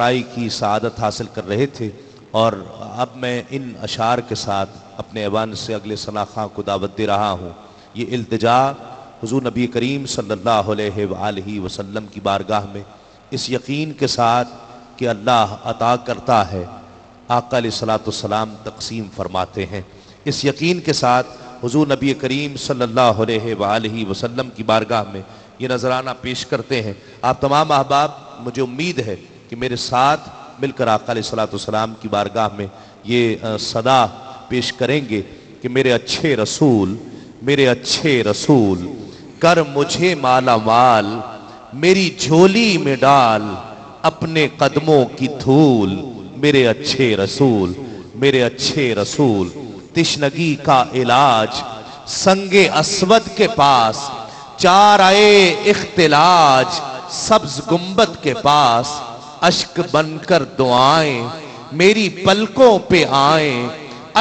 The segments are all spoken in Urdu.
رائی کی سعادت حاصل کر رہے تھے، اور اب میں ان اشعار کے ساتھ اپنے ایوان سے اگلے ثناخواں کو دعوت دے رہا ہوں۔ یہ التجا حضور نبی کریم صلی اللہ علیہ وآلہ وسلم کی بارگاہ میں اس یقین کے ساتھ کہ اللہ عطا کرتا ہے، آقا علیہ السلام تقسیم فرماتے ہیں، اس یقین کے ساتھ حضور نبی کریم صلی اللہ علیہ وآلہ وسلم کی بارگاہ میں یہ نذرانہ پیش کرتے ہیں۔ آپ تمام احباب، مجھے امید ہے کہ میرے ساتھ مل کر آقا علیہ السلام کی بارگاہ میں یہ صدا پیش کریں گے کہ میرے اچھے رسول کر مجھے مالا مال، میری جھولی میں ڈال اپنے قدموں کی دھول، میرے اچھے رسول تشنگی کا علاج سنگ اسود کے پاس، چارۂ اختلاج سبز گنبد کے پاس، اشک بن کر دعائیں میری پلکوں پہ آئیں،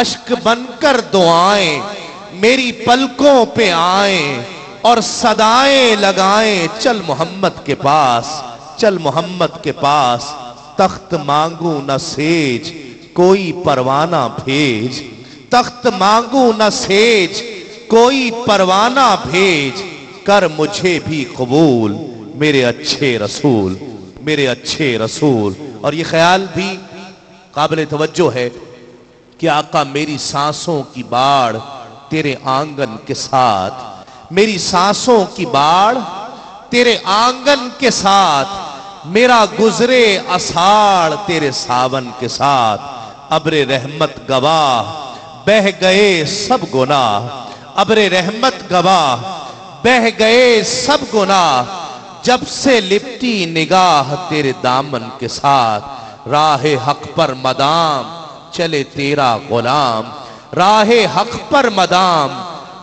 اشک بن کر دعائیں میری پلکوں پہ آئیں، اور صدائیں لگائیں چل محمد کے پاس، تخت مانگوں نہ سیج کوئی پروانہ بھیج، تخت مانگوں نہ سیج کوئی پروانہ بھیج، کر مجھے بھی قبول میرے اچھے رسول۔ اور یہ خیال بھی قابل توجہ ہے کہ آقا میری سانسوں کی باڑ تیرے آنگن کے ساتھ، میری سانسوں کی باڑ تیرے آنگن کے ساتھ، میرا گزرے اساڑ تیرے ساون کے ساتھ، ابر رحمت گواہ بہ گئے سب گناہ، ابر رحمت گواہ بہ گئے سب گناہ، جب سے لپٹی نگاہ تیرے دامن کے ساتھ، راہ حق پر مدام چلے تیرا غلام، راہ حق پر مدام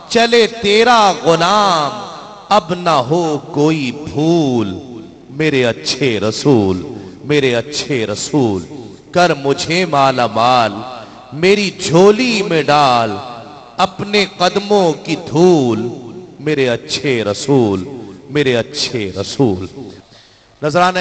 چلے تیرا غلام، اب نہ ہو کوئی بھول میرے اچھے رسول کر مجھے مالا مال، میری جھولی میں ڈال اپنے قدموں کی دھول، میرے اچھے رسول۔ نذرانہ